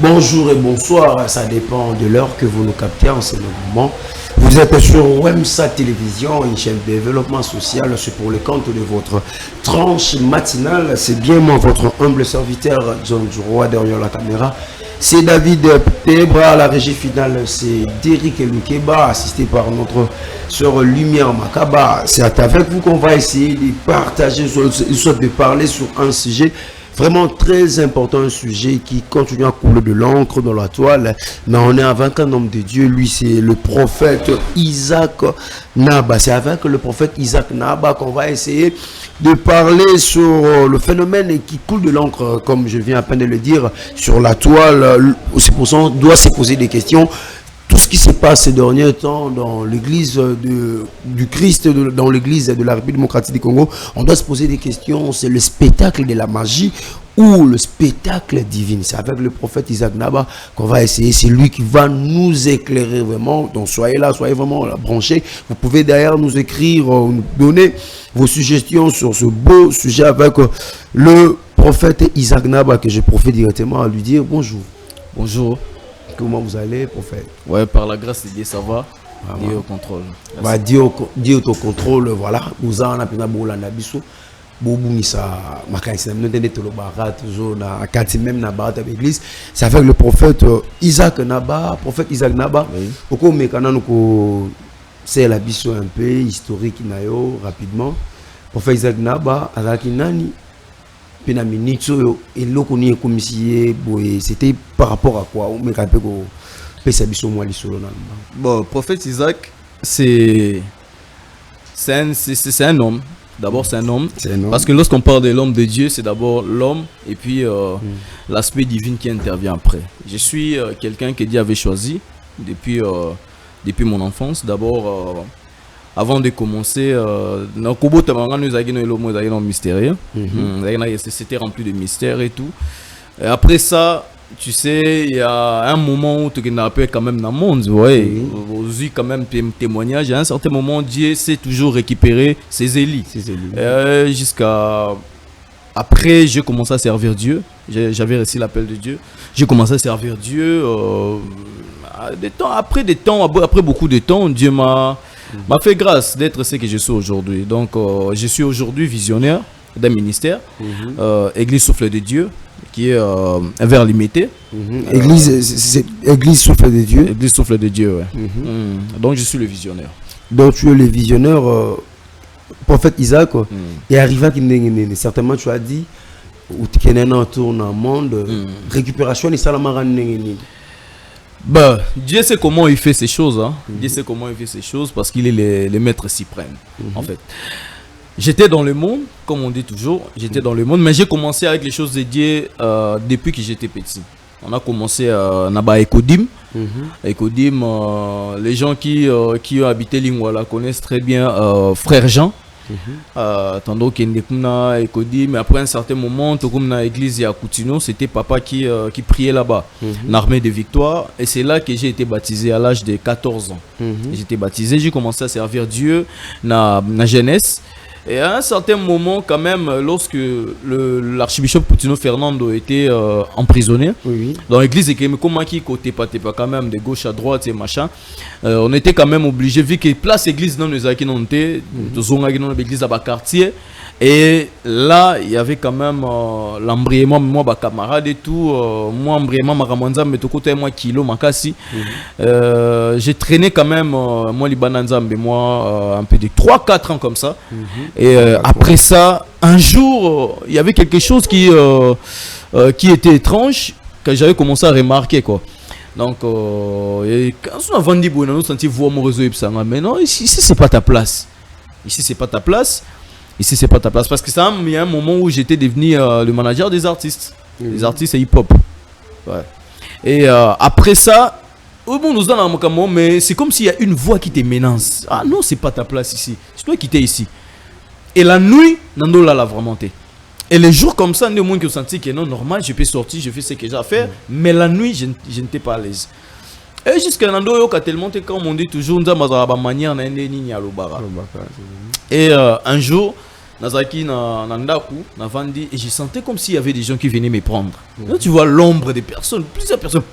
Bonjour et bonsoir, ça dépend de l'heure que vous nous captez en ce moment. Vous êtes sur Wemsa Télévision, une chaîne de développement social. C'est pour le compte de votre tranche matinale. C'est bien moi, votre humble serviteur, John Duroy, derrière la caméra. C'est David Tebra, la régie finale, c'est Derrick Lukeba, assisté par notre sœur Lumière Makaba. C'est avec vous qu'on va essayer de partager, soit de parler sur un sujet vraiment très important, un sujet qui continue à couler de l'encre dans la toile. Mais on est avec un homme de Dieu, lui c'est le prophète Isaac Naba. C'est avec le prophète Isaac Naba qu'on va essayer de parler sur le phénomène qui coule de l'encre, comme je viens à peine de le dire, sur la toile. C'est pour ça qu'on doit se poser des questions. Tout ce qui se passe ces derniers temps dans l'église du Christ, dans l'église de la République démocratique du Congo, on doit se poser des questions. C'est le spectacle de la magie ou le spectacle divin. C'est avec le prophète Isaac Naba qu'on va essayer. C'est lui qui va nous éclairer vraiment. Donc soyez là, soyez vraiment branchés. Vous pouvez d'ailleurs nous écrire, nous donner vos suggestions sur ce beau sujet avec le prophète Isaac Naba, que je profite directement à lui dire bonjour. Bonjour. Comment vous allez, prophète? Ouais, par la grâce de Dieu, ça va. Dieu au contrôle. Bah, Dieu au contrôle, voilà. Nous avons appris à Boulanda Bissou. Boubou Missa, Makaïs, nous avons été toujours dans la quartier même dans la l'église. C'est avec le prophète Isaac Naba. Prophète Isaac Naba. Au cours de nous c'est la Bissou un peu historique rapidement. Prophète Isaac Naba, avec Nani. C'était par rapport à quoi? Bon, prophète Isaac, c'est un homme. D'abord, c'est un homme. Parce que lorsqu'on parle de l'homme de Dieu, c'est d'abord l'homme et puis l'aspect divin qui intervient après. Je suis quelqu'un que Dieu avait choisi depuis mon enfance. D'abord, avant de commencer, c'était rempli de mystères et tout. Et après ça, tu sais, il y a un moment où tu n'as pas quand même dans le monde, ouais. Vous avez quand même témoignage. À un certain moment, Dieu sait toujours récupérer ses élis. Jusqu'à après, j'ai commencé à servir Dieu. J'avais reçu l'appel de Dieu. J'ai commencé à servir Dieu. Après beaucoup de temps, Dieu m'a fait grâce d'être ce que je suis aujourd'hui. Donc, je suis aujourd'hui visionnaire d'un ministère, Église Souffle de Dieu, qui est vers limité. Église Souffle de Dieu. Église Souffle de Dieu, ouais. Donc, je suis le visionnaire. Donc, tu es le visionnaire, prophète Isaac. Et arrivé à certainement, tu as dit, où tu es un tour dans le monde, récupération et salamara. Bah, Dieu sait comment il fait ces choses. Hein. Dieu sait comment il fait ces choses parce qu'il est le maître suprême. En fait, j'étais dans le monde, comme on dit toujours. J'étais dans le monde, mais j'ai commencé avec les choses de Dieu depuis que j'étais petit. On a commencé à Ekodim. Ekodim, les gens qui ont habité Lingwala connaissent très bien Frère Jean. Tandis que Ekodim, mais après un certain moment, comme dans l'église à Coutino, c'était papa qui priait là-bas, l'armée de victoire. Et c'est là que j'ai été baptisé à l'âge de 14 ans. J'ai été baptisé, j'ai commencé à servir Dieu dans la jeunesse. Et à un certain moment, quand même, lorsque l'archibishop Coutino Fernando était emprisonné, dans l'église, comment qui côté pas quand même de gauche à droite et machin, on était quand même obligé, vu que place église dans les Akinonté, dans l'église à quartier. Et là, il y avait quand même l'embrièment, moi, ma camarade et tout, moi, embrièment, ma ramanza, mais tout côté, moi, kilo, ma kassi. J'ai traîné quand même, moi, Libananza, mais moi, un peu de 3-4 ans comme ça. Et après ça, un jour, il y avait quelque chose qui était étrange, que j'avais commencé à remarquer, quoi. Donc, quand on a vendu, on a senti voir mon réseau, mais non, ici, c'est pas ta place. Ici, c'est pas ta place. Ici, c'est pas ta place. Parce que ça, il y a un moment où j'étais devenu le manager des artistes. Les artistes et hip-hop. Ouais. Et après ça, bon, nous allons dans un mais c'est comme s'il y a une voix qui te menace. Ah non, c'est pas ta place ici. C'est toi qui t'es ici. Et la nuit, Nando l'a vraiment été. Et les jours comme ça, il y a des gens qui ont senti que non, normal, je peux sortir, je fais ce que j'ai à faire. Mais la nuit, je n'étais pas à l'aise. Et jusqu'à Nando, tellement comme on dit toujours, nous avons une manière. Et un jour, Nazaki Nandaku, Navandi, et je sentais comme s'il y avait des gens qui venaient me prendre. Là, tu vois l'ombre des personnes, plusieurs personnes.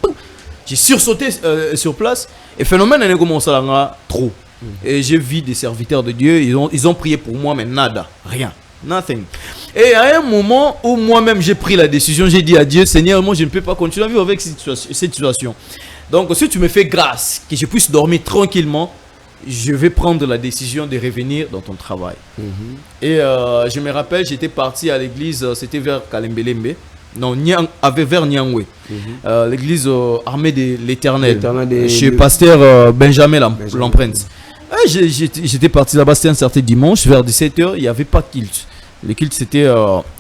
J'ai sursauté sur place et phénomène a commencé à trop. Et j'ai vu des serviteurs de Dieu, ils ont prié pour moi, mais nada, rien, nothing. Et à un moment où moi-même j'ai pris la décision, j'ai dit à Dieu, Seigneur, moi je ne peux pas continuer à vivre avec cette situation. Donc si tu me fais grâce, que je puisse dormir tranquillement, je vais prendre la décision de revenir dans ton travail. Et je me rappelle, j'étais parti à l'église, c'était vers Kalembelembe. Non, vers Nyangwe, l'église armée de l'Éternel, chez pasteur Benjamin l'Empreinte. J'étais parti là-bas, c'était un certain dimanche, vers 17h, il n'y avait pas de culte. Le culte, c'était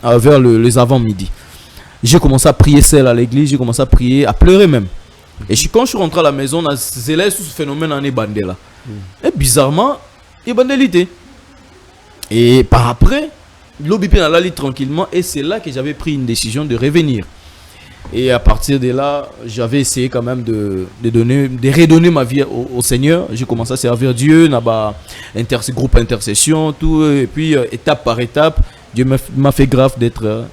vers les avant-midi. J'ai commencé à prier seul à l'église, j'ai commencé à prier, à pleurer même. Et quand je suis rentré à la maison, j'ai laissé ce phénomène en ébandé là. Et bizarrement, ébandélité. Et par après, l'obipé n'a allé tranquillement et c'est là que j'avais pris une décision de revenir. Et à partir de là, j'avais essayé quand même de redonner ma vie au Seigneur. J'ai commencé à servir Dieu, groupe intercession, tout. Et puis étape par étape, Dieu m'a fait grâce d'être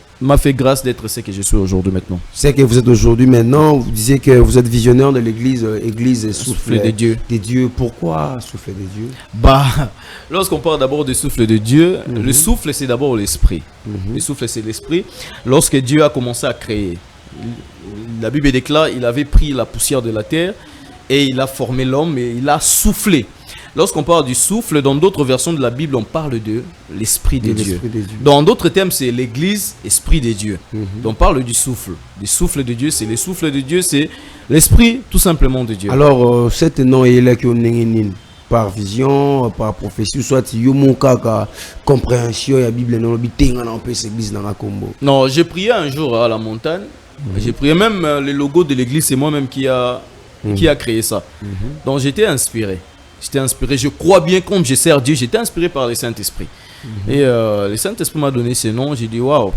ce que je suis aujourd'hui maintenant. C'est que vous êtes aujourd'hui maintenant, vous disiez que vous êtes visionnaire de l'église, église souffle de Dieu. Des dieux. Pourquoi souffle des dieux? Lorsqu'on parle d'abord du souffle de Dieu, le souffle c'est d'abord l'esprit. Le souffle c'est l'esprit. Lorsque Dieu a commencé à créer, la Bible déclare, il avait pris la poussière de la terre et il a formé l'homme et il a soufflé. Lorsqu'on parle du souffle, dans d'autres versions de la Bible, on parle de l'Esprit de Dieu. Dans d'autres termes, c'est l'Église, Esprit de Dieu. Donc on parle du souffle. Le souffle de Dieu, c'est le souffle de Dieu, c'est l'Esprit tout simplement de Dieu. Alors, cet nom est là par vision, par prophétie, soit yomoka compréhension, la Bible non l'église dans la Combo. Non, j'ai prié un jour à la montagne. J'ai prié même le logo de l'église, c'est moi-même qui a créé ça. Donc j'étais inspiré. Je crois bien comme je sers Dieu, j'étais inspiré par le Saint-Esprit. Et le Saint-Esprit m'a donné ces noms, j'ai dit waouh,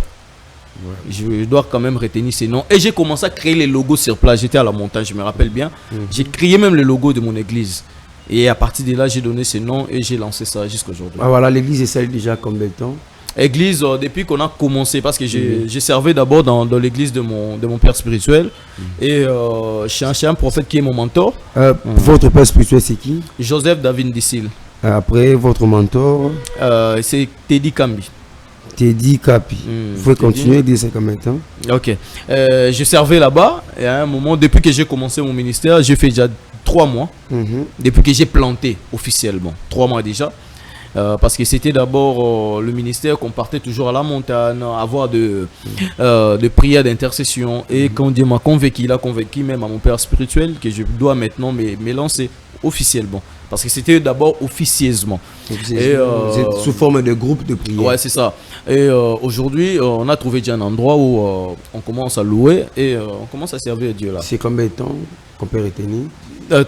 je dois quand même retenir ces noms. Et j'ai commencé à créer les logos sur place, j'étais à la montagne, je me rappelle bien. J'ai créé même le logo de mon église. Et à partir de là, j'ai donné ces noms et j'ai lancé ça jusqu'à aujourd'hui. Ah voilà, l'église est celle déjà combien de temps? Église, depuis qu'on a commencé, parce que j'ai servi d'abord dans l'église de mon père spirituel. Et chez un prophète qui est mon mentor. Votre père spirituel, c'est qui? Joseph David Dissil. Après, votre mentor? C'est Teddy Kambi. Teddy Kapi. Vous pouvez continuer, dire ça combien de temps? Ok. Je servais là-bas et à un moment, depuis que j'ai commencé mon ministère, j'ai fait déjà 3 mois. Depuis que j'ai planté officiellement. 3 mois déjà. Parce que c'était d'abord le ministère qu'on partait toujours à la montagne, avoir de prières d'intercession. Et quand Dieu m'a convaincu, il a convaincu même à mon père spirituel que je dois maintenant me lancer officiellement. Parce que c'était d'abord officieusement. Vous êtes sous forme de groupe de prière. Ouais, c'est ça. Et aujourd'hui, on a trouvé déjà un endroit où on commence à louer et on commence à servir Dieu là. C'est combien de temps qu'on peut retenir?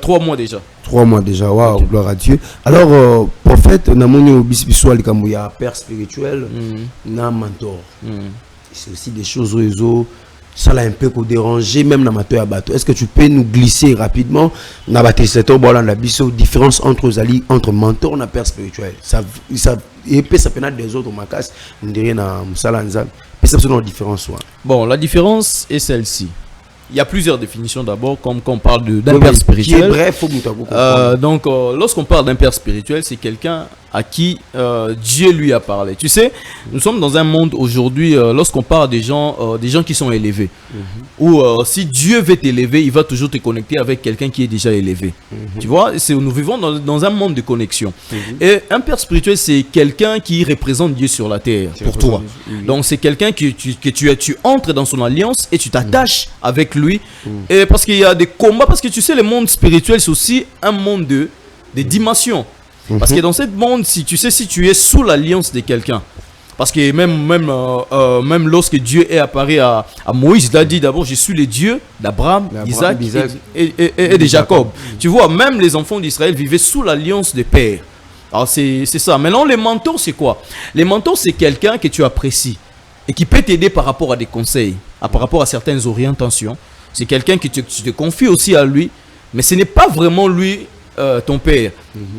3 mois déjà. 3 mois déjà, waouh, gloire à Dieu. Alors, prophète, on a mon bisbisoual comme il y a père spirituel, na mentor. C'est aussi des choses réseau. Ça l'a un peu dérangé, même dans ma bateau. Est-ce que tu peux nous glisser rapidement dans la différence entre mentor et père spirituel? Ça peut s'appeler des autres macas, on dirait dans Salanza. Mais ça, c'est une différence. Bon, la différence est celle-ci. Il y a plusieurs définitions d'abord, comme quand on parle d'un père spirituel. Bref, donc, lorsqu'on parle d'un père spirituel, c'est quelqu'un à qui Dieu lui a parlé. Tu sais, nous sommes dans un monde aujourd'hui, lorsqu'on parle des gens qui sont élevés, où si Dieu veut t'élever, il va toujours te connecter avec quelqu'un qui est déjà élevé. Tu vois, nous vivons dans un monde de connexion. Et un père spirituel, c'est quelqu'un qui représente Dieu sur la terre pour toi. Donc, c'est quelqu'un que tu entres dans son alliance et tu t'attaches avec lui. Et parce qu'il y a des combats, parce que tu sais, le monde spirituel, c'est aussi un monde de dimensions. Parce que dans ce monde, si tu es sous l'alliance de quelqu'un, parce que même lorsque Dieu est apparu à Moïse, il a dit d'abord, je suis le Dieu d'Abraham, d'Isaac et de Jacob. Tu vois, même les enfants d'Israël vivaient sous l'alliance des pères. Alors c'est ça. Maintenant, les mentors, c'est quoi? Les mentors, c'est quelqu'un que tu apprécies et qui peut t'aider par rapport à des conseils, par rapport à certaines orientations. C'est quelqu'un que tu te confies aussi à lui, mais ce n'est pas vraiment lui ton père.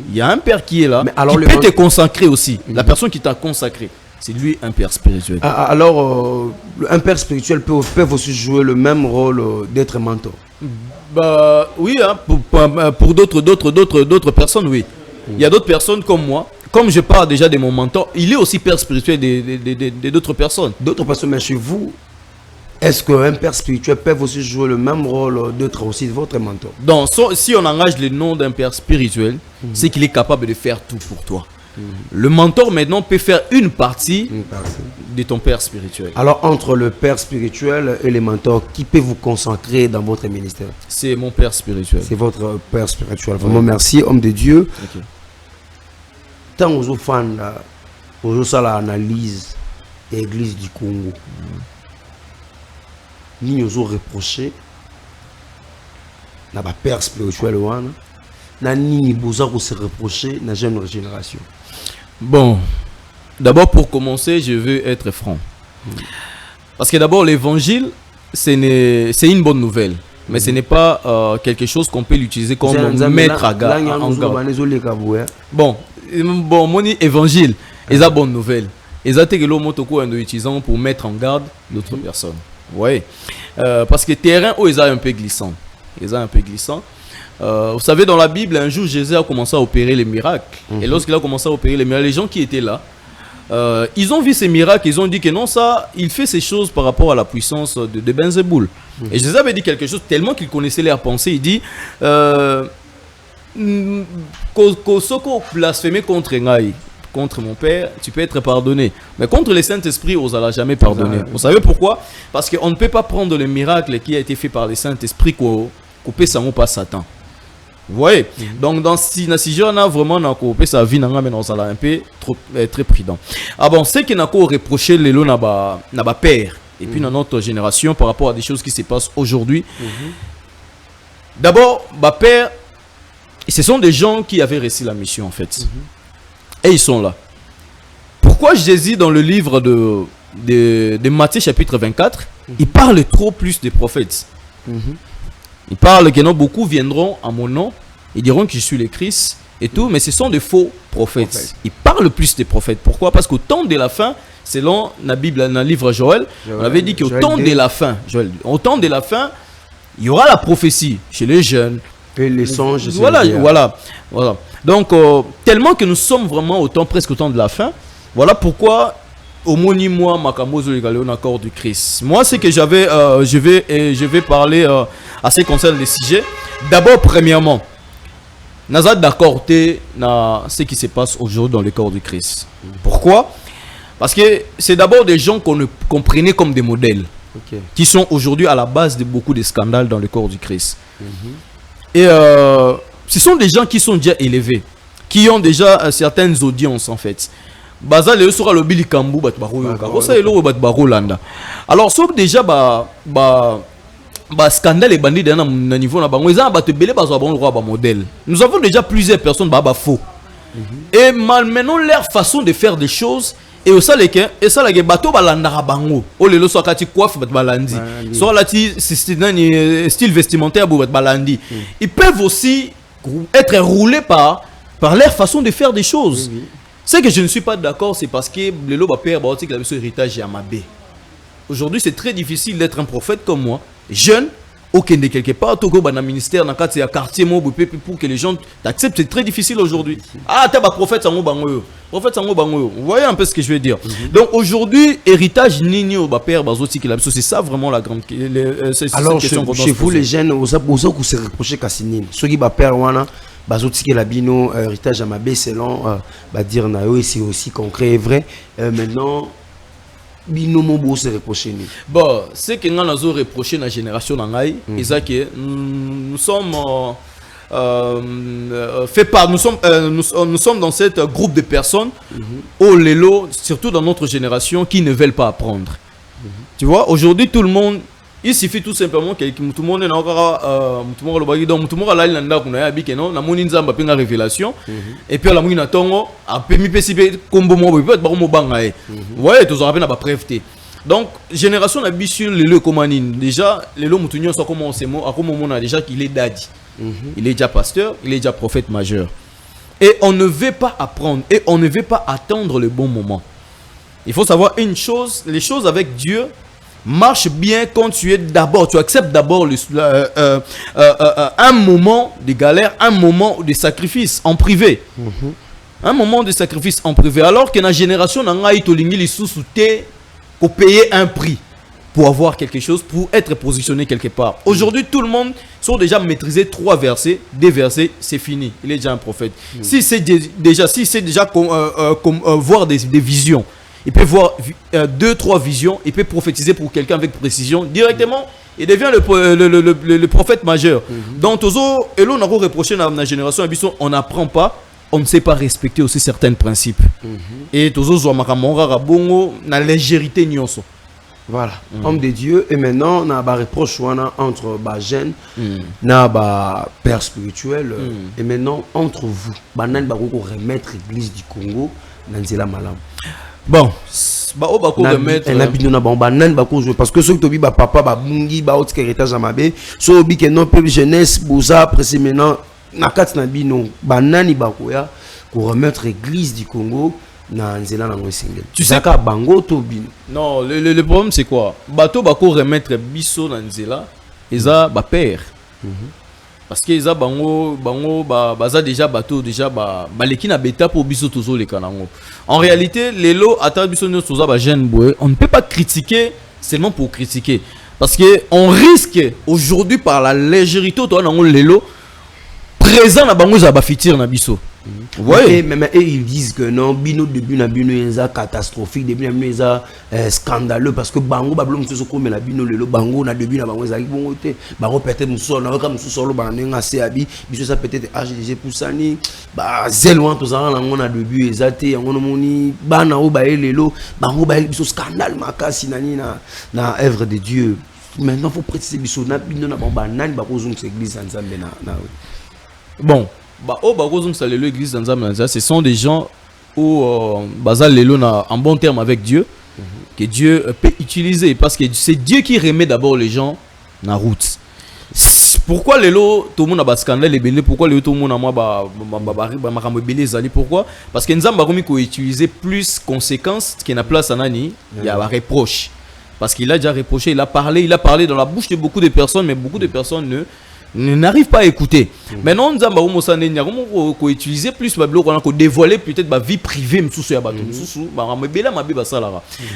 Il y a un père qui est là, qui peut te consacrer aussi, la personne qui t'a consacré. c'est lui un père spirituel. Alors, un père spirituel peut aussi jouer le même rôle d'être mentor. Bah oui, hein, pour d'autres personnes, oui. Il y a d'autres personnes comme moi. Comme je parle déjà de mon mentor, il est aussi père spirituel d'autres personnes. D'autres personnes, mais chez vous, est-ce qu'un père spirituel peut aussi jouer le même rôle d'être aussi votre mentor? Donc, si on engage le nom d'un père spirituel, c'est qu'il est capable de faire tout pour toi. Le mentor maintenant peut faire une partie de ton père spirituel. Alors entre le père spirituel et les mentors, qui peut vous consacrer dans votre ministère? C'est mon père spirituel. C'est votre père spirituel. Vraiment merci, homme de Dieu. Okay. Tant aux fans, aux ça l'analyse de l'église du Congo, nous nous reproché na ba père spirituel wana na nini boza ko se reprocher na jeune génération. Bon, d'abord pour commencer, je veux être franc. Parce que d'abord l'évangile, c'est une bonne nouvelle. Mais ce n'est pas quelque chose qu'on peut l'utiliser comme mettre en garde. Bon, mon évangile, c'est une bonne nouvelle. Et ça, c'est que l'homme utilisant pour mettre en garde d'autres personnes. Oui. Parce que le terrain, est un peu glissant. Vous savez, dans la Bible, un jour, Jésus a commencé à opérer les miracles. Et lorsqu'il a commencé à opérer les miracles, les gens qui étaient là, ils ont vu ces miracles, ils ont dit que non, ça, il fait ces choses par rapport à la puissance de Belzéboul. Et Jésus avait dit quelque chose tellement qu'il connaissait leurs pensées. Il dit Kosoko blasphémé contre mon père, tu peux être pardonné. Mais contre le Saint-Esprit, on ne l'a jamais pardonné. Vous savez pourquoi? Parce qu'on ne peut pas prendre le miracle qui a été fait par le Saint-Esprit qu'on peut s'en pas Satan. Vous voyez? Donc, dans si on a vraiment coupé sa vie, on a un peu très prudent. Ah bon, c'est qu'on a reproché les lots n'a père. Et puis dans notre génération, par rapport à des choses qui se passent aujourd'hui. D'abord, père, ce sont des gens qui avaient réussi la mission en fait. Et ils sont là. Pourquoi Jésus, dans le livre de Matthieu chapitre 24, il parle trop plus des prophètes? Il parle que non, beaucoup viendront à mon nom, ils diront que je suis le Christ et tout, mais ce sont des faux prophètes. Il parle plus des prophètes. Pourquoi? Parce qu'au temps de la fin, selon la Bible, dans le livre Joël, on avait dit qu'au temps de la fin, il y aura la prophétie chez les jeunes. Et les songes. Voilà. Donc, tellement que nous sommes vraiment presque au temps de la fin, voilà pourquoi au moi Makamozo les Galéons accord du Christ. Moi, c'est que je vais parler à ce qui concerne les sujets. D'abord, premièrement, nous sommes d'accord dans ce qui se passe aujourd'hui dans le corps du Christ. Pourquoi? Parce que c'est d'abord des gens qu'on prenait comme des modèles, qui sont aujourd'hui à la base de beaucoup de scandales dans le corps du Christ. Et ce sont des gens qui sont déjà élevés, qui ont déjà certaines audiences en fait. Alors, sauf déjà scandale et bandit dans le niveau modèle. Nous avons déjà plusieurs personnes faux. Et maintenant leur façon de faire des choses et au salé et ça les bateau balandara bango o le so kati coiffe balandi soit là style vestimentaire balandi. Ils peuvent aussi être roulés par leur façon de faire des choses. Ce que je ne suis pas d'accord, c'est parce que le loba père baotique la héritage à Mabé. Aujourd'hui, c'est très difficile d'être un prophète comme moi, jeune, aucun de quelque part, tout dans ministère, dans un quartier, pour que les gens t'acceptent, c'est très difficile aujourd'hui. Ah, t'es un prophète, vous voyez un peu ce que je veux dire. Donc aujourd'hui, héritage nini au père bazotique la c'est ça vraiment la grande alors chez vous les jeunes, vous avez se reprocher Cassini. Ceux qui père wana bazotique la bino héritage à Mabé selon dire nayo c'est aussi concret et vrai. Maintenant binomo se reprocher ni. Bon, c'est que nous avons reproché la génération nangai, c'est que nous sommes nous sommes dans cette groupe de personnes au lélo, surtout dans notre génération, qui ne veulent pas apprendre. Tu vois, aujourd'hui tout le monde, il suffit tout simplement que tout le monde est encore tout le monde a l'anda qu'on a habité non, na moni nzamba pe na révélation et puis la moni na tongo a permis pesibe combo mo peut être mo bangae. Vous voyez, tous on a pas preuve. Donc génération na bisu le comanine déjà le lo mutunyo so comment c'est mo akomo mona déjà qu'il est daddy. Il est déjà pasteur, il est déjà prophète majeur. Et on ne veut pas apprendre et on ne veut pas attendre le bon moment. Il faut savoir une chose, les choses avec Dieu marchent bien quand tu acceptes d'abord un moment de galère, un moment de sacrifice en privé. Un moment de sacrifice en privé. Alors que dans la génération, on a payer un prix pour avoir quelque chose, pour être positionné quelque part. Aujourd'hui, tout le monde sont déjà maîtrisé 3 versets, 2 versets, c'est fini. Il est déjà un prophète. Si c'est déjà voir des visions, il peut voir 2-3 visions, il peut prophétiser pour quelqu'un avec précision. Directement, il devient le prophète majeur. Donc, et l'on a reproché dans la génération, on n'apprend pas, on ne sait pas respecter aussi certains principes. Et la légèreté nyonso. Voilà, homme de Dieu. Et maintenant, on a un reproche entre les jeunes, on a un père spirituel. Et maintenant, entre vous, on va remettre l'église du Congo dans la malam. Bon, parce que ceux qui ont papa, bungi, autre héritage à Mabé, ceux qui ont peu jeunesse, bouza, après c'est maintenant, nakat nabino, banani bakoya, pour remettre l'église du Congo. Tu sais que bango to bin. Non, le problème c'est quoi? Bato bako remettre biso na nzela, eza ba père. Parce que eza bango baza déjà bato déjà baleki na beta pour biso tozo le kanango. En réalité, lelo ata biso no toza ba jeune boy, on ne peut pas critiquer seulement pour critiquer parce que on risque aujourd'hui par la légèreté to nango lelo présent na bango za ba fitir na biso. Ouais. Et ils disent que non, bino début na bino est catastrophique, début na bino est scandaleux parce que bango bablom tout ce qu'on met la bino le bango na début na bango est bon côté bango peut-être muso na comme muso solo banenga seabi biso ça peut-être AGDG poussani ba zelwan to za na ngona début ezate ngono moni bana o ba lelo bango ba biso scandale makasi nani na œuvre de Dieu. Maintenant faut préciser biso na bino na bamba nani ba kozung église nzambe na bon. L'église ce sont des gens où en bon terme avec Dieu, que Dieu peut utiliser parce que c'est Dieu qui remet d'abord les gens en route. Pourquoi tout le monde a scandale et belé? Pourquoi tout le monde a pourquoi? Parce que nous avons utilisé plus conséquences qu'il y a place à Nani, il y a un reproche. Parce qu'il a déjà reproché, il a parlé dans la bouche de beaucoup de personnes, mais beaucoup de personnes n'arrive pas à écouter. Maintenant, nous avons utilisé plus de dévoiler peut-être ma vie privée.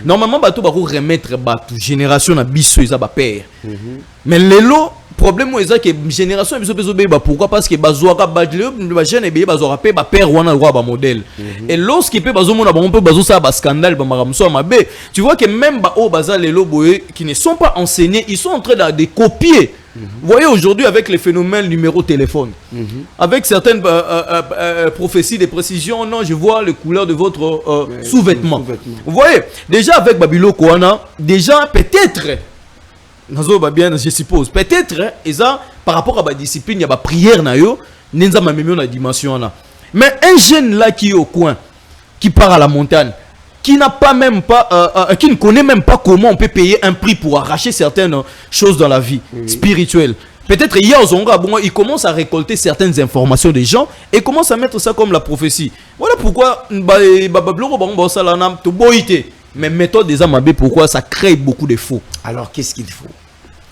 Normalement, nous devons remettre la génération à biso père. Mais le problème est que la génération pourquoi? Parce que les jeunes père ou modèle. Et lorsqu'il peut scandale, tu vois que même les qui ne sont pas enseignés, ils sont en train de copier. Vous voyez aujourd'hui avec les phénomènes numéro téléphone, avec certaines prophéties de précision, non, je vois le couleur de votre sous-vêtement. Vous voyez, déjà avec Babylone Kouana, déjà peut-être, je suppose, peut-être, par rapport à la discipline, il y a la prière, il y a la dimension. Mais un jeune là qui est au coin, qui part à la montagne, qui n'a pas même pas, qui ne connaît même pas comment on peut payer un prix pour arracher certaines choses dans la vie spirituelle. Peut-être hier, il commence à récolter certaines informations des gens et commence à mettre ça comme la prophétie. Voilà pourquoi mais méthode des amabés, pourquoi ça crée beaucoup de faux. Alors qu'est-ce qu'il faut?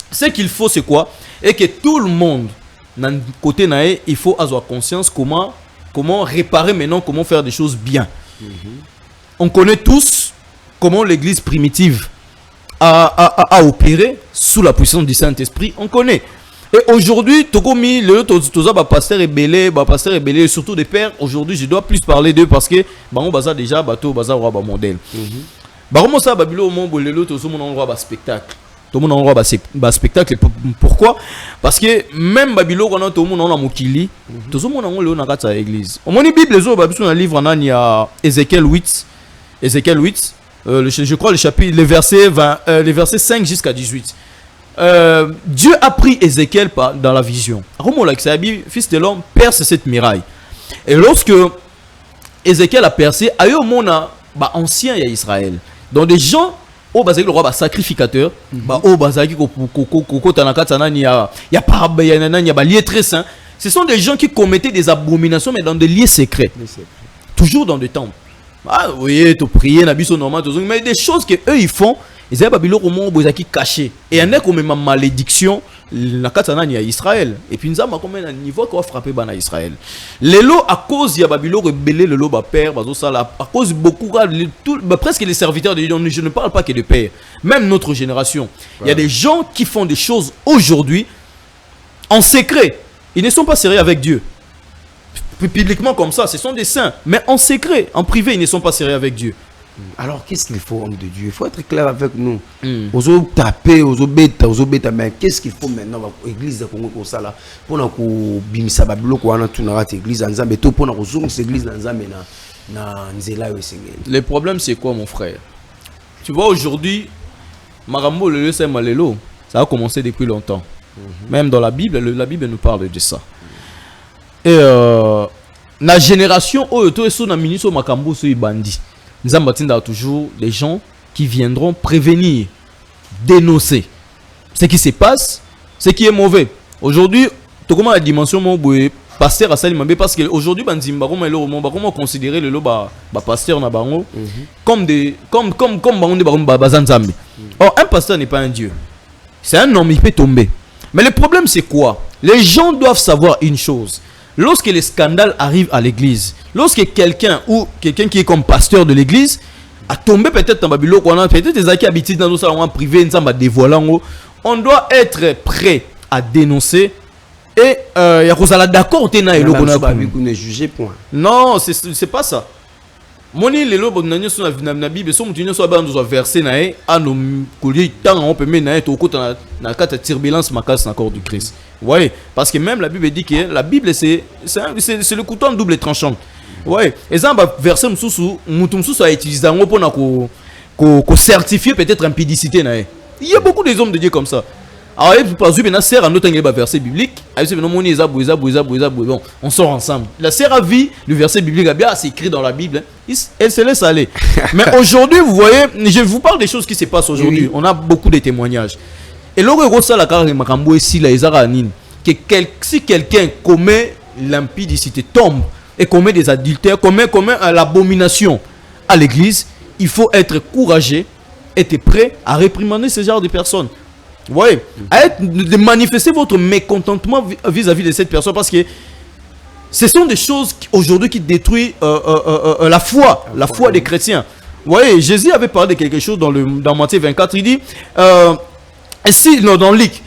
Ce qu'il faut, c'est quoi? Et que tout le monde, d'un côté naïe, il faut avoir conscience comment réparer maintenant, comment faire des choses bien. On connaît tous comment l'église primitive a opéré sous la puissance du Saint-Esprit. On connaît. Et aujourd'hui, Tokomi, pasteur est belé, surtout des pères. Aujourd'hui, je dois plus parler d'eux parce que on baza déjà bateau baza roi modèle. Spectacle. Tout le monde a un spectacle. Pourquoi? Parce que même Babylone, tout le monde a Mokili, tout le monde a l'église. Au moins, la Bible, il y a un livre, il y a Ézéchiel 8. Ézéchiel 8, je crois les versets 5 jusqu'à 18. Dieu a pris Ézéchiel dans la vision. Fils de l'homme, perce cette muraille. Et lorsque Ézéchiel a percé, il y a un ancien Israël. Donc des gens, le roi sacrificateur, ce sont des gens qui commettaient des abominations mais dans des lieux secrets. Toujours dans des temples. Ah oui, tu prier na biso normal, mais des choses que eux ils font, ils avaient babilo comment bozaki caché. Et il y en a comme une malédiction la katana ni à Israël. Et puis nous avons comme un niveau qui va frapper bana Israël. Les lots à cause il y a babilo rebellé le lot ba père, bazo ça là à cause beaucoup presque les serviteurs de Dieu, je ne parle pas que de père, même notre génération. Il y a des gens qui font des choses aujourd'hui en secret. Ils ne sont pas sérieux avec Dieu. Publiquement comme ça, ce sont des saints. Mais en secret, en privé, ils ne sont pas sérieux avec Dieu. Alors, qu'est-ce qu'il faut, homme de Dieu? Il faut être clair avec nous. Oso taper, oso beta, mais qu'est-ce qu'il faut maintenant? L'église de Congo comme ça là, pour nous bimisa babilo ko ana tunara l'église nzambe to pour nous zongo l'église nzambe na nzela yo sengeli. Le problème c'est quoi mon frère? Tu vois aujourd'hui, Marambo le c'est malelo, ça a commencé depuis longtemps. Même dans la Bible nous parle de ça. Et la génération oyoto esso na ministre makambo so ibandi. Nzambatinda toujours des gens qui viendront prévenir, dénoncer ce qui se passe, ce qui est mauvais. Aujourd'hui, tu comment la dimension mon pasteur à Salimambe parce que aujourd'hui banzimba comment considérer le lo pasteur na bango comme bango de bazanzambe. Or un pasteur n'est pas un dieu. C'est un homme, il peut tomber. Mais le problème c'est quoi? Les gens doivent savoir une chose. Lorsque les scandales arrivent à l'église, lorsque quelqu'un qui est comme pasteur de l'église a tombé peut-être dans Babylone, peut-être des acquis habitués dans nos salons privés, on doit être prêt à dénoncer et il y a d'accord non, c'est pas ça. Moni les lobes na nyoso na Bible so mutu nyoso ba nzo verset na e ano koli tant on peut mener na to kota na kata turbulence makas na corps du Christ. Ouais, parce que même la Bible dit que la Bible c'est le couteau en double tranchant. Ouais, et ça ba verset mususu mutu mususu a utilisé ngo pona ko certifier peut-être impudicité na e. Il y a beaucoup des hommes de Dieu comme ça. Alors, par exemple, la sœur a noté un verset biblique. Bon, on sort ensemble. La sœur a vu le verset biblique, c'est écrit dans la Bible. Elle se laisse aller. Mais aujourd'hui, vous voyez, je vous parle des choses qui se passent aujourd'hui. Oui. On a beaucoup de témoignages. Et là, si quelqu'un commet l'impudicité, tombe et commet des adultères, commet l'abomination à l'église, il faut être courageux, être prêt à réprimander ce genre de personnes. Oui, de manifester votre mécontentement vis-à-vis de cette personne parce que ce sont des choses aujourd'hui qui détruisent la foi des chrétiens. Vous voyez, Jésus avait parlé de quelque chose dans Matthieu 24, il dit, dans Luc,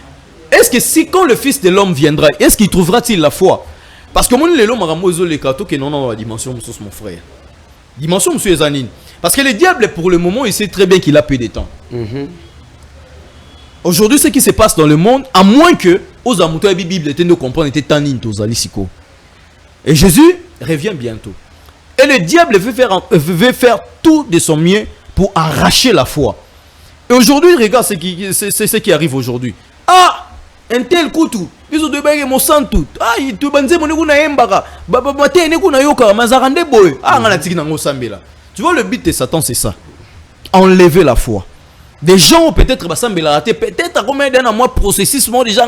est-ce que si quand le Fils de l'homme viendra, est-ce qu'il trouvera-t-il la foi? Parce que mon l'homme a ramené les cartes qui n'ont la dimension, mon frère. Dimension, monsieur Zanine. Parce que le diable, pour le moment, il sait très bien qu'il a peu de temps. Aujourd'hui, ce qui se passe dans le monde, à moins que aux amouteurs de la Bible étaient de comprendre, était tannin aux alisiko. Et Jésus revient bientôt. Et le diable veut faire tout de son mieux pour arracher la foi. Et aujourd'hui, regarde ce qui arrive aujourd'hui. Ah, un tel couteau, ils ont de mon sang tout. Ah, il te banze mon égout na embara. Baba te égout na yoka, mazarande boy. Ah, on a tigé dans Mosambela. Tu vois, le but de Satan, c'est ça. Enlever la foi. Des gens peut-être peut-être combien d'un mois processus déjà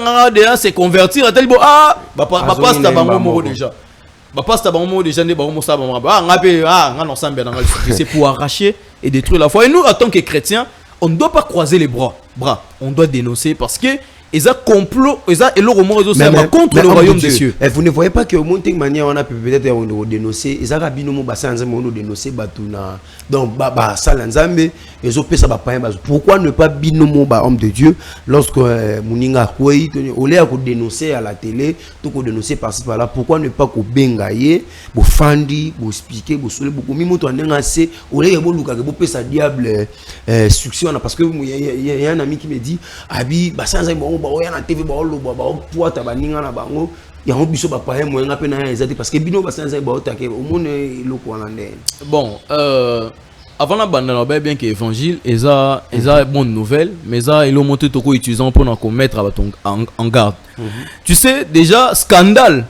se convertir à tel passe déjà c'est pour arracher et détruire la foi. Et nous en tant que chrétiens on ne doit pas croiser les bras, on doit dénoncer parce que ils ont complot, ils ont contre le royaume des cieux. Vous ne voyez pas que au monde manière on a peut-être dénoncer, ils ont rabino bassin nzambe dénoncer batuna donc sala nzambe ils ont fait ça pourquoi ne pas binomo homme de Dieu lorsque muninga kwei au lieu de dénoncer à la télé tout ko dénoncer par-ci par-là, pourquoi ne pas ko bengaye bo fandi bo expliquer bo sole beaucoup mimoto ndenga c'est au lieu bo luka bo pesa diable succès parce que il y a un ami qui me dit abi bassin nzambe ya na TV ba loba ba poata baninga na bango ya biso ba paye moyenga pe na ezati parce que bino basanza ba otake au monde loko wana ndene. Bon avant la bande on bien que évangile eza bonne nouvelle mais ça il a monté toko utilisant pour nous mettre en garde. Tu sais déjà scandale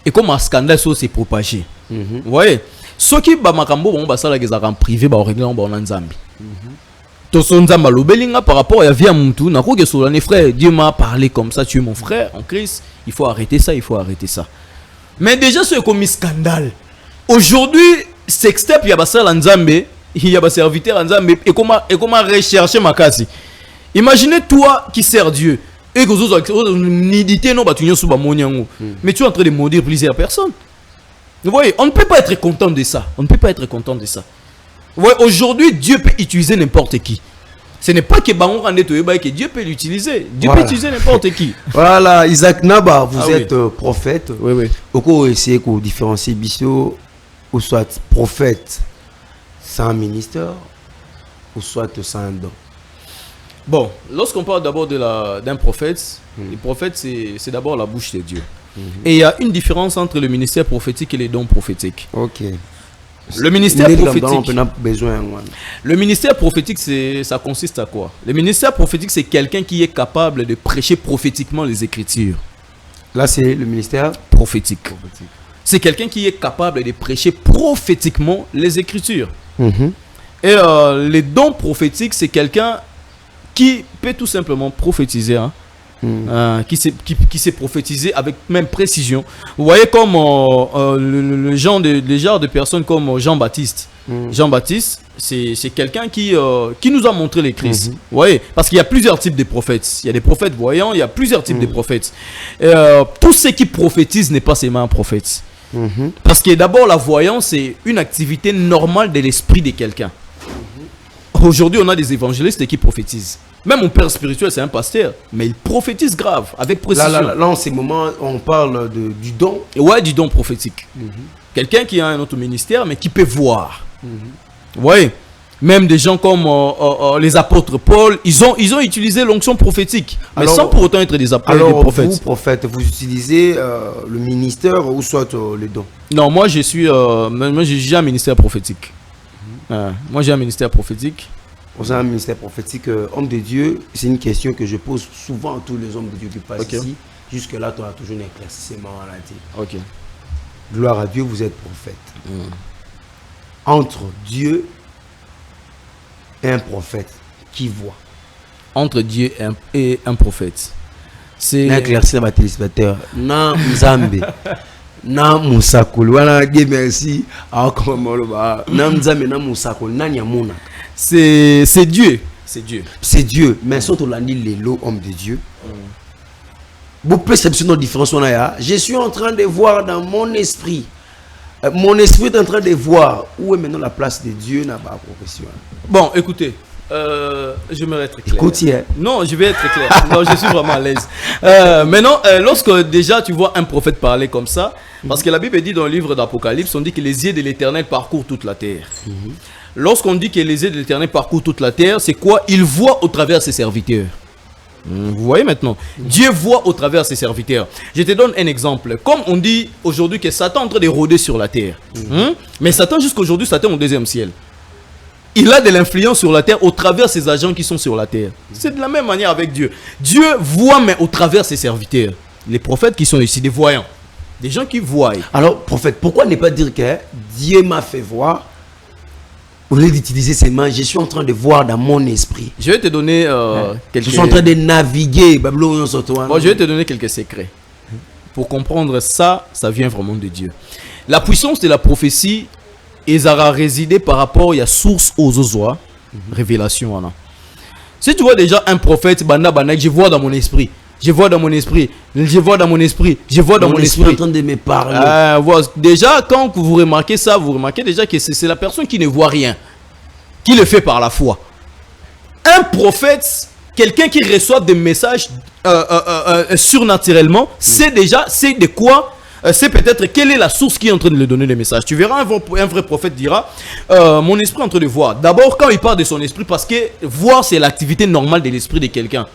et comme un scandale ça s'est propagé. Vous voyez ceux qui ba makambo bon ba sala gezaka en privé ba régler en nzambi. Par rapport à Via Moutou, frère, Dieu m'a parlé comme ça, tu es mon frère en Christ, il faut arrêter ça, il faut arrêter ça. Mais déjà, c'est comme un scandale. Aujourd'hui, sextep ya basala nzambe ya ba serviteur nzambe et comment rechercher makasi. Imaginez toi qui sert Dieu et que vous nidité non batunyo sous ba monyango, mais tu es en train de maudire plusieurs personnes. Vous voyez, on ne peut pas être content de ça. On ne peut pas être content de ça. Vous voyez, aujourd'hui Dieu peut utiliser n'importe qui. Ce n'est pas que Bango Rande Toyeba que Dieu peut l'utiliser. Dieu peut utiliser n'importe qui. Voilà, Isaac Naba, vous êtes prophète. Oui, oui. Pourquoi essayer de différencier Bissot, ou soit prophète sans ministère, ou soit sans don? Bon, lorsqu'on parle d'abord d'un prophète, le prophète c'est d'abord la bouche de Dieu. Et il y a une différence entre le ministère prophétique et les dons prophétiques. Ok. Le ministère prophétique, ça consiste à quoi? Le ministère prophétique, c'est quelqu'un qui est capable de prêcher prophétiquement les Écritures. Là, c'est le ministère prophétique. C'est quelqu'un qui est capable de prêcher prophétiquement les Écritures. Et les dons prophétiques, c'est quelqu'un qui peut tout simplement prophétiser, qui sait prophétiser avec même précision. Vous voyez comme le genre de personnes comme Jean-Baptiste. Jean-Baptiste, c'est quelqu'un qui nous a montré les Christ. Vous voyez, parce qu'il y a plusieurs types de prophètes. Il y a des prophètes voyants, il y a plusieurs types de prophètes. Tout ce qui prophétise n'est pas seulement un prophète. Parce que d'abord, la voyance, c'est une activité normale de l'esprit de quelqu'un. Aujourd'hui, on a des évangélistes qui prophétisent. Même mon père spirituel, c'est un pasteur, mais il prophétise grave, avec précision. Là, en ces moments, on parle du don. Ouais, du don prophétique. Quelqu'un qui a un autre ministère, mais qui peut voir. Ouais. Même des gens comme les apôtres Paul, ils ont utilisé l'onction prophétique, mais sans pour autant être des prophètes. Alors, vous, prophète, vous utilisez le ministère ou soit les dons? Non, moi, j'ai un ministère prophétique. Moi, j'ai un ministère prophétique. Vous avez un ministère prophétique, homme de Dieu, c'est une question que je pose souvent à tous les hommes de Dieu qui passent ici. Jusque-là, tu as toujours un éclaircissement à la tête. Ok. Gloire à Dieu, vous êtes prophète. Entre Dieu et un prophète, qui voit? Entre Dieu et un prophète. C'est un éclaircissement à téléspectateur. Non, Nzambe. Non, Moussakol. Voilà, Dieu merci. C'est Dieu. C'est Dieu. C'est Dieu. Mais surtout, on a dit les lots, homme de Dieu. Beaucoup perception de différence. Je suis en train de voir dans mon esprit. Mon esprit est en train de voir où est maintenant la place de Dieu dans ma profession. Bon, écoutez. Je vais être clair. Écoutez. Non, je vais être clair. Non, je suis vraiment à l'aise. Maintenant, lorsque déjà tu vois un prophète parler comme ça, parce que la Bible dit dans le livre d'Apocalypse, on dit que les yeux de l'Éternel parcourent toute la terre. Lorsqu'on dit que les yeux de l'Éternel parcourent toute la terre, c'est quoi? Il voit au travers ses serviteurs. Vous voyez maintenant, Dieu voit au travers ses serviteurs. Je te donne un exemple. Comme on dit aujourd'hui que Satan est en train de rôder sur la terre. Mais Satan, jusqu'à aujourd'hui, Satan est au deuxième ciel. Il a de l'influence sur la terre au travers ses agents qui sont sur la terre. C'est de la même manière avec Dieu. Dieu voit, mais au travers ses serviteurs. Les prophètes qui sont ici, des voyants. Des gens qui voient. Alors, prophète, pourquoi ne pas dire que Dieu m'a fait voir? Au lieu d'utiliser ces mains, je suis en train de voir dans mon esprit. Je vais te donner quelques... Je suis en train de naviguer. Bon, je vais te donner quelques secrets. Pour comprendre ça, ça vient vraiment de Dieu. La puissance de la prophétie, ils aura résidé par rapport à la source aux ozois, révélation. Si tu vois déjà un prophète, je vois dans mon esprit. Je vois dans mon esprit. Je vois dans mon esprit. Je vois dans mon esprit. En train de me parler. Déjà, quand vous remarquez ça, vous remarquez déjà que c'est la personne qui ne voit rien, qui le fait par la foi. Un prophète, quelqu'un qui reçoit des messages surnaturellement, c'est déjà, c'est de quoi, c'est peut-être quelle est la source qui est en train de lui donner les messages. Tu verras, un vrai prophète dira, mon esprit est en train de voir. D'abord, quand il parle de son esprit, parce que voir, c'est l'activité normale de l'esprit de quelqu'un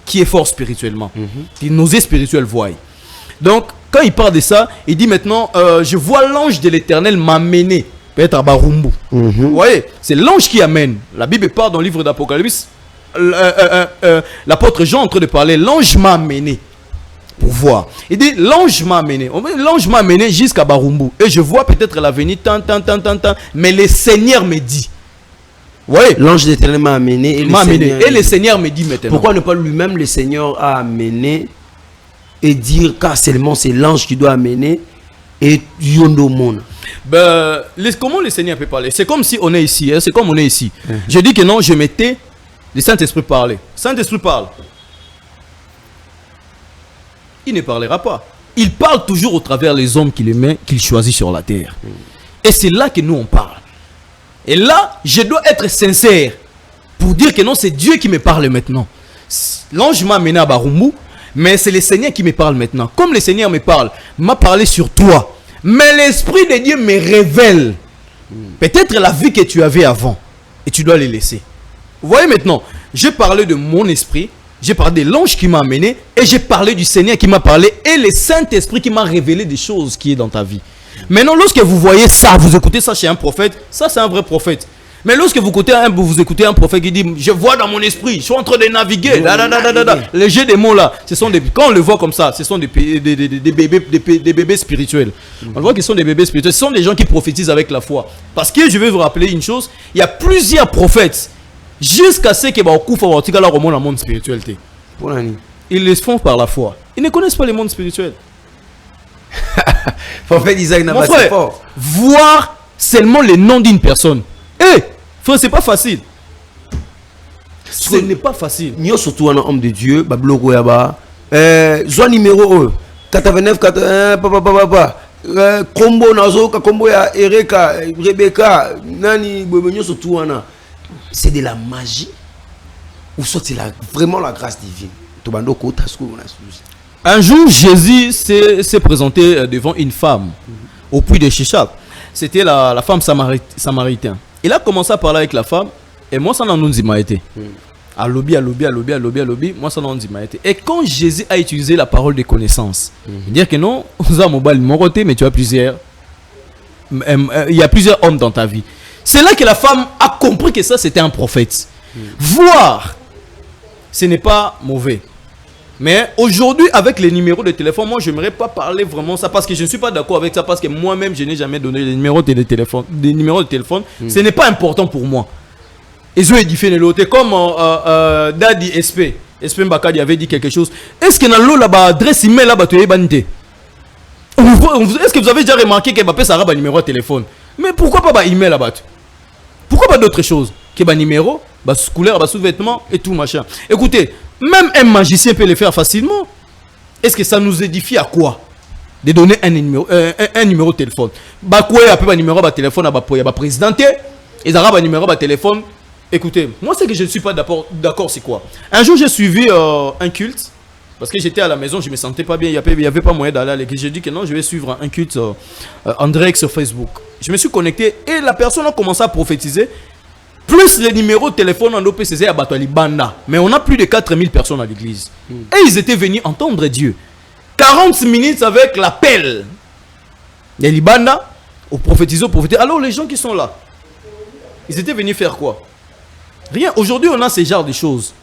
qui est fort spirituellement, qui nos spirituels voient. Donc, quand il parle de ça, il dit maintenant, je vois l'ange de l'Éternel m'amener, peut-être à Barumbu. Vous voyez, c'est l'ange qui amène. La Bible parle dans le livre d'Apocalypse, l'apôtre Jean est en train de parler, l'ange m'a amené pour voir. Il dit, l'ange m'a amené. L'ange m'a amené jusqu'à Barumbu. Et je vois peut-être l'avenir, tant, mais le Seigneur me dit. Ouais. L'ange de l'Éternel m'a amené. Et le Seigneur me dit maintenant. Pourquoi ne pas lui-même, le Seigneur a amené et dire car seulement c'est l'ange qui doit amener et yondo mona. Ben, comment le Seigneur peut parler? C'est comme si on est ici, hein? C'est comme on est ici. Je dis que non, je mettais le Saint-Esprit parler. Saint-Esprit parle. Il ne parlera pas. Il parle toujours au travers les hommes qu'il aimait, qu'il choisit sur la terre. Et c'est là que nous on parle. Et là, je dois être sincère pour dire que non, c'est Dieu qui me parle maintenant. L'ange m'a amené à Barumbu, mais c'est le Seigneur qui me parle maintenant. Comme le Seigneur me parle, m'a parlé sur toi. Mais l'Esprit de Dieu me révèle peut-être la vie que tu avais avant. Et tu dois les laisser. Vous voyez maintenant, j'ai parlé de mon esprit, j'ai parlé de l'ange qui m'a amené, et j'ai parlé du Seigneur qui m'a parlé, et le Saint-Esprit qui m'a révélé des choses qui est dans ta vie. Maintenant, lorsque vous voyez ça, vous écoutez ça chez un prophète, ça c'est un vrai prophète. Mais lorsque vous écoutez un prophèt qui dit « Je vois dans mon esprit, je suis en train de naviguer. » Les jeux des mots là, quand on le voit comme ça, ce sont des bébés spirituels. On voit qu'ils sont des bébés spirituels. Ce sont des gens qui prophétisent avec la foi. Parce que je vais vous rappeler une chose, il y a plusieurs prophètes jusqu'à ce que dans le monde spirituel. Ils les font par la foi. Ils ne connaissent pas le monde spirituel. Prophète Isaac n'a pas si fort. Voir seulement le nom d'une personne. Frère, c'est pas facile. Ce n'est pas facile. Nous surtout un homme de Dieu, Babloko Yaba. Zone numéro 89 papa. Combo Nazo, Combo ya Ereka, Rebecca, Nani, Bobenyo surtout un. C'est de la magie ou soit c'est vraiment la grâce divine. Un jour, Jésus s'est présenté devant une femme au puits de Shishak. C'était la femme samaritaine. Il a commencé à parler avec la femme et moi ça n'a pas été. À lobby, moi ça n'a pas été. Et quand Jésus a utilisé la parole de connaissance, dire que non, mais tu as plusieurs, il y a plusieurs hommes dans ta vie. C'est là que la femme a compris que ça c'était un prophète. Voir, ce n'est pas mauvais. Mais aujourd'hui, avec les numéros de téléphone, moi, je n'aimerais pas parler vraiment ça parce que je ne suis pas d'accord avec ça parce que moi-même, je n'ai jamais donné les numéros de téléphone. Ce n'est pas important pour moi. Ils ont édifié les lots. Comme Daddy SP Mbakadi avait dit quelque chose. Est-ce que dans l'eau là-bas, adresse email là-bas, tu es banité? Est-ce que vous avez déjà remarqué que Mbappé ça a un numéro de téléphone? Mais pourquoi pas email là-bas? Pourquoi pas d'autres choses? Qu'il y ait un numéro, couleur, sous-vêtements et tout machin. Écoutez, même un magicien peut le faire facilement. Est-ce que ça nous édifie à quoi? De donner un numéro de téléphone. Quoi il y a un numéro de téléphone à la présidente. Ils ont un numéro de téléphone. Écoutez, moi c'est que je ne suis pas d'accord, c'est quoi? Un jour j'ai suivi un culte. Parce que j'étais à la maison, je ne me sentais pas bien. Il n'y avait pas moyen d'aller à l'église. J'ai dit que non, je vais suivre un culte en direct sur Facebook. Je me suis connecté et la personne a commencé à prophétiser. Plus les numéros de téléphone en OPCZ à Batouali Banda. Mais on a plus de 4000 personnes à l'église. Et ils étaient venus entendre Dieu. 40 minutes avec l'appel. Les Libanda, au prophétiser. Alors les gens qui sont là, ils étaient venus faire quoi? Rien. Aujourd'hui, on a ce genre de choses.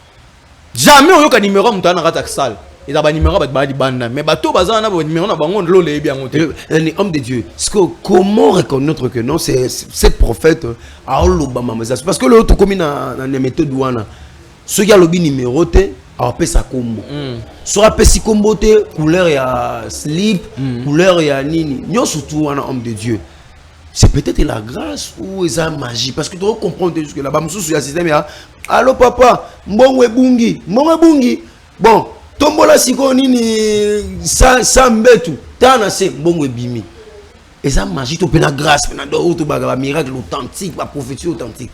Jamais on a un numéro à la salle. Il y a un numéro à Banda. Mais bateau bazar na numéro na bango l'eau les bien monté. Un homme de Dieu. Comment reconnaître que non c'est cette prophète à l'Obama parce que l'autre comme dans les méthodes douana. Ce qui a le numéro T a appelé sa combo. Sur appelé si combo T couleur ya slip, couleur ya nini. Nous surtout un homme de Dieu. C'est peut-être la grâce ou la magie parce que tu dois comprendre que là-bas monsieur sur le système ya. Allô papa, mbongwe bungi. Bon. Tombola siko nini sans mbetu tana se mbongo bimi et ça magie to pena grâce pena d'autres baga miracle authentique la prophétie authentique.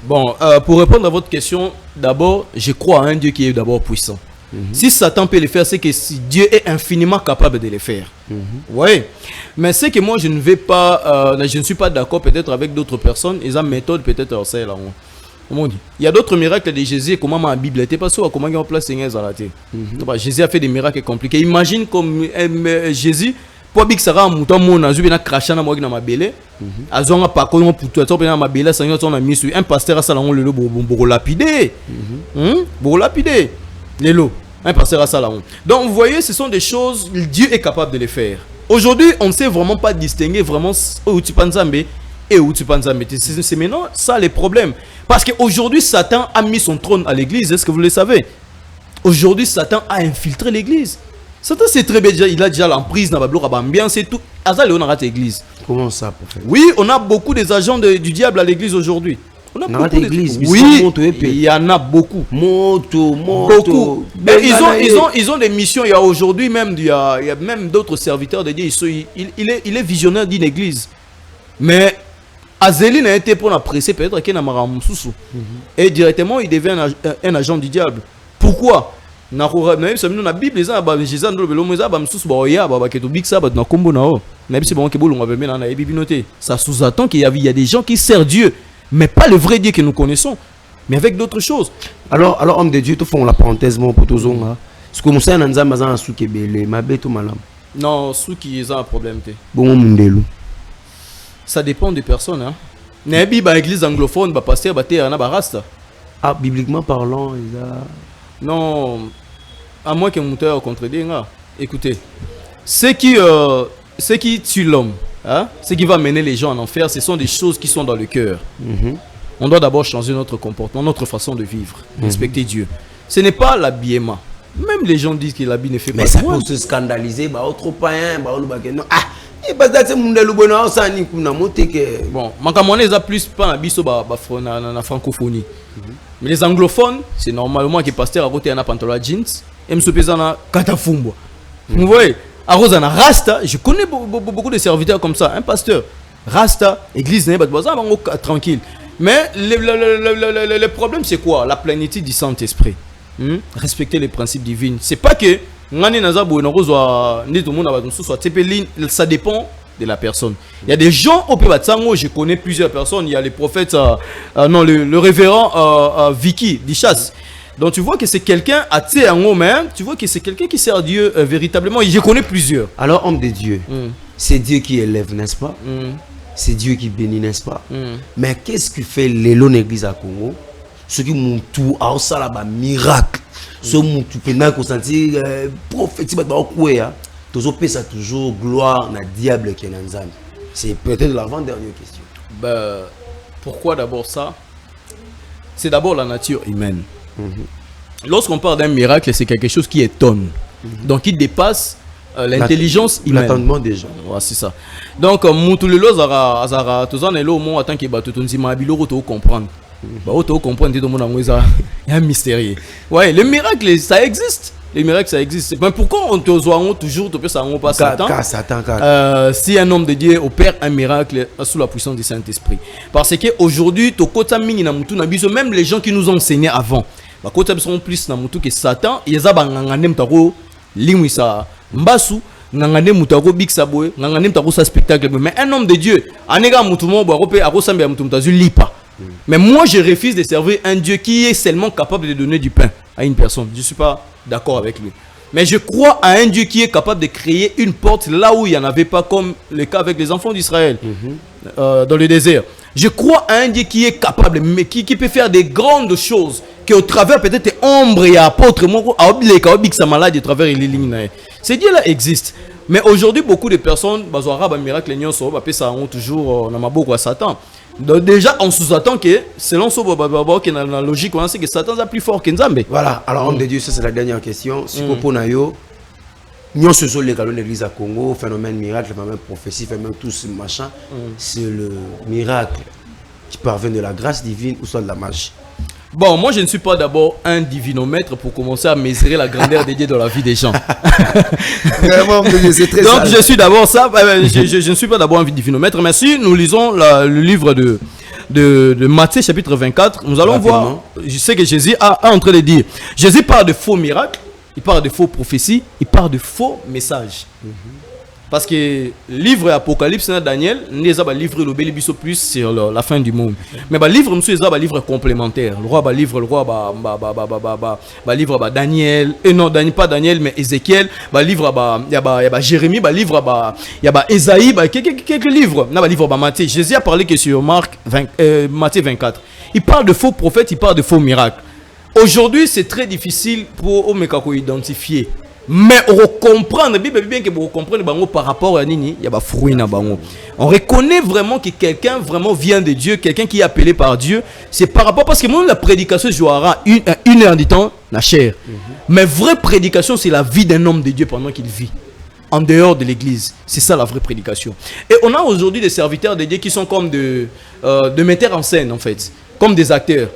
Bon, pour répondre à votre question, d'abord je crois à un Dieu qui est d'abord puissant. Si Satan peut le faire, c'est que si Dieu est infiniment capable de le faire. Oui, mais c'est que moi je ne vais pas je ne suis pas d'accord peut-être avec d'autres personnes et sa méthode peut-être c'est là. Il y a d'autres miracles de Jésus, comment ma Bible était pas sûr, comment il y a place Seigneur à la terre. Jésus a fait des miracles compliqués. Imagine comme Jésus, pour que ça rend mouton mon azu bien craché na moi dans ma belle. Azonga pas comment pour toi dans ma belle, Seigneur on a mis sur un pasteur à salon le pour lapider. Pour lapider les lots. Un pasteur à salon. Donc vous voyez, ce sont des choses Dieu est capable de les faire. Aujourd'hui, on ne sait vraiment pas distinguer vraiment où tu penses et où tu penses à mettre. C'est maintenant ça les problèmes. Parce qu'aujourd'hui, Satan a mis son trône à l'église. Est-ce que vous le savez? Aujourd'hui, Satan a infiltré l'église. Satan, c'est très bien. Il a déjà l'emprise dans la ambiance et tout. Azal on a raté l'église. Comment ça, prophète? Oui, on a beaucoup des agents du diable à l'église aujourd'hui. On a beaucoup d'église. Oui, il y en a beaucoup. Beaucoup. Mais ils ont des missions. Il y a aujourd'hui même, il y a même d'autres serviteurs de Dieu. Il est visionnaire d'une église. Mais Azéline a été pour la presser peut-être qu'il n'a pas Moussou. Et directement, il devient un agent du diable. Pourquoi? Na Bible les a Jésus ça sous-attend qu'il y a des gens qui servent Dieu, mais pas le vrai Dieu que nous connaissons, mais avec d'autres choses. Alors homme de Dieu, tu fais la parenthèse pour tous les gens. Ce que nous savons, c'est que non, ceux qui ont un problème. Ça dépend des personnes. Hein. L'église anglophone, pasteur, rasta. Ah, bibliquement parlant, non, à moins que mon auteur contredise. Écoutez, ce qui tue l'homme, hein, ce qui va mener les gens en enfer, ce sont des choses qui sont dans le cœur. On doit d'abord changer notre comportement, notre façon de vivre, respecter Dieu. Ce n'est pas l'habillement. Même les gens disent que l'habit ne fait pas. Mais ça peut se scandaliser, autre païen, bon, Mankamone a plus pas la francophonie. Mais les anglophones, c'est normalement que les pasteurs à côté un pantalon jeans et me pèsent katafumbo. Vous voyez, à Rosana Rasta, je connais beaucoup de serviteurs comme ça, un pasteur Rasta, église n'est pas tranquille. Mais le problème c'est quoi? La plénitude du Saint-Esprit. Respecter les principes divins. C'est pas que ça dépend de la personne. Il y a des gens au Pébatsango, je connais plusieurs personnes. Il y a les prophètes, le révérend Vicky Dichas. Donc tu vois que c'est quelqu'un à tu vois que c'est quelqu'un qui sert Dieu véritablement. Et je connais plusieurs. Alors homme de Dieu, c'est Dieu qui élève, n'est-ce pas? C'est Dieu qui bénit, n'est-ce pas? Mais qu'est-ce qui fait l'église à Congo? Ce qui m'ont tout à ça là-bas, miracle. Ce qui tu peux constater prophétique, ça toujours gloire na diable qui est dans Zambie. C'est peut-être l'avant-dernière question. Pourquoi d'abord ça? C'est d'abord la nature humaine. Lorsqu'on parle d'un miracle, c'est quelque chose qui étonne. Donc il dépasse l'intelligence humaine. L'attendement des gens. Ouais, c'est ça. Donc Moutulelo Zara, tout ça n'est là au moins tant que Batutunzima Biloro to comprendre. Auto comprendre tout le monde il y a un mystérieux. Ouais, le miracle ça existe. Les miracles ça existe. Mais pourquoi on te voit toujours te ça on pas Satan? Si un homme de Dieu opère un miracle sous la puissance du Saint-Esprit. Parce que aujourd'hui to kota mingi na mutu na biso même les gens qui nous ont enseigné avant. Ba kota sont plus na mutu que Satan, yeza bangangane mutako limwisa mbasu ngangane mutako biksa boy, ngangane mutako sa spectacle mais un homme de Dieu, anega mutu mo bo rope akosambia mutu mutazu lipa. Mais moi, je refuse de servir un Dieu qui est seulement capable de donner du pain à une personne. Je ne suis pas d'accord avec lui. Mais je crois à un Dieu qui est capable de créer une porte là où il n'y en avait pas, comme le cas avec les enfants d'Israël, dans le désert. Je crois à un Dieu qui est capable, mais qui peut faire des grandes choses, qui au travers peut-être ombre et apôtre, sa maladie, à travers les lignes. Ces dieux-là existent. Mais aujourd'hui, beaucoup de personnes, miracle, ça toujours dans Satan. Donc déjà, on sous-attend que, selon ce qui est dans la logique, on sait que Satan est plus fort que Nzambe. Voilà, alors homme de Dieu, ça c'est la dernière question. Si vous avez nous sommes les galons de l'église à Congo, phénomène miracle, phénomène prophétie, phénomène tout ce machin, c'est le miracle qui parvient de la grâce divine ou soit de la magie. Bon, moi je ne suis pas d'abord un divinomètre pour commencer à mesurer la grandeur de Dieu dans la vie des gens. Vraiment, c'est très donc je suis d'abord ça, je ne suis pas d'abord un divinomètre, mais si nous lisons le livre de Matthieu chapitre 24, nous allons voir, je sais que Jésus a en train de dire, Jésus parle de faux miracles, il parle de faux prophéties, il parle de faux messages. Parce que le livre Apocalypse Daniel, nous avons livre le Bélibiso plus sur la fin du monde. Mais le livre, nous avons un livre complémentaire. Le roi livre Daniel, et non pas Daniel mais Ézéchiel, livre il y a Jérémie, livre il y a Ésaïe, quelques livres. Dans le livre Matthieu, Jésus a parlé que sur Matthieu 24. Il parle de faux prophètes, il parle de faux miracles. Aujourd'hui, c'est très difficile pour Omekako identifier. Mais on comprend, bien que vous comprenez par rapport à Nini, il y a des fruits na bango. On reconnaît vraiment que quelqu'un vraiment vient de Dieu, quelqu'un qui est appelé par Dieu. C'est par rapport parce que moi la prédication jouera une heure du temps la chair. Mais vraie prédication c'est la vie d'un homme de Dieu pendant qu'il vit. en dehors de l'église. C'est ça la vraie prédication. Et on a aujourd'hui des serviteurs de Dieu qui sont comme de metteurs en scène, en fait, comme des acteurs.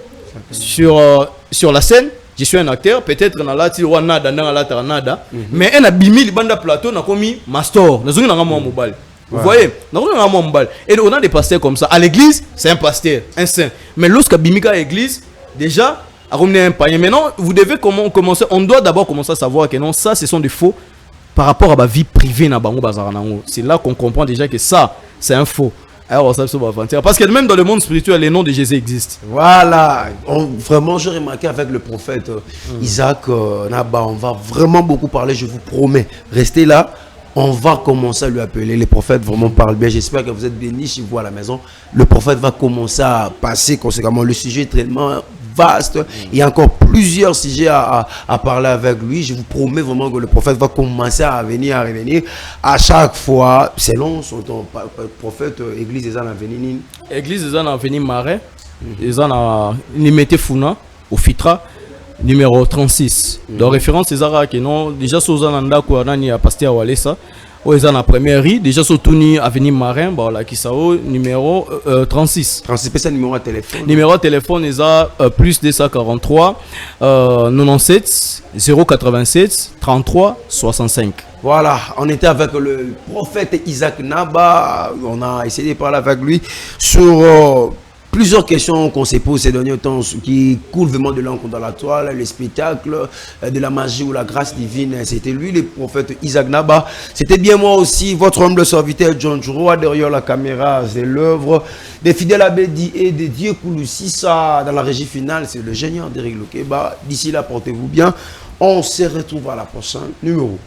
Sur la scène, je suis un acteur, peut-être dans la nada, mais un abimi, le banda plateau, n'a commis master. Vous voyez, et on a des pasteurs comme ça. À l'église, c'est un pasteur, un saint. Mais lorsqu'à Bimika à l'église, déjà, à ramener un panier. Maintenant, vous devez commencer. On doit d'abord commencer à savoir que non, ça, ce sont des faux par rapport à ma vie privée. C'est là qu'on comprend déjà que ça, c'est un faux. Alors, ça, parce que même dans le monde spirituel, les noms de Jésus existent. Voilà. Vraiment, j'ai remarqué avec le prophète Isaac Naba, on va vraiment beaucoup parler, je vous promets. Restez là. On va commencer à lui appeler. Les prophètes vraiment parlent bien. J'espère que vous êtes bénis chez vous à la maison. Le prophète va commencer à passer conséquemment. Le sujet est tellement vaste. Il y a encore plusieurs sujets à parler avec lui. Je vous promets vraiment que le prophète va commencer à revenir à chaque fois. Selon son prophète, église des ans à venir. Église des ans à venir marais. Des ans à Nimete Funa, au Fitra. Numéro 36. Donc référence c'est ça que non déjà Sozananda ko nani a pasteur Walesa ou ils en a première rue déjà Sotuni avenue Marin bah là qui ça numéro 36. 36 c'est numéro de téléphone. Numéro de téléphone ils a plus 243 97 087 33 65. Voilà, on était avec le prophète Isaac Naba, on a essayé de parler avec lui sur plusieurs questions qu'on s'est posées ces derniers temps qui coulent vraiment de l'encre dans la toile, les spectacles, de la magie ou la grâce divine. C'était lui, le prophète Isaac Naba. C'était bien moi aussi, votre humble serviteur John Juro. Derrière la caméra, c'est l'œuvre des fidèles Abedi et de Dieu Kouloussissa. Dans la régie finale, c'est le génieur d'Eric Lokeba. D'ici là, portez-vous bien. On se retrouve à la prochaine numéro.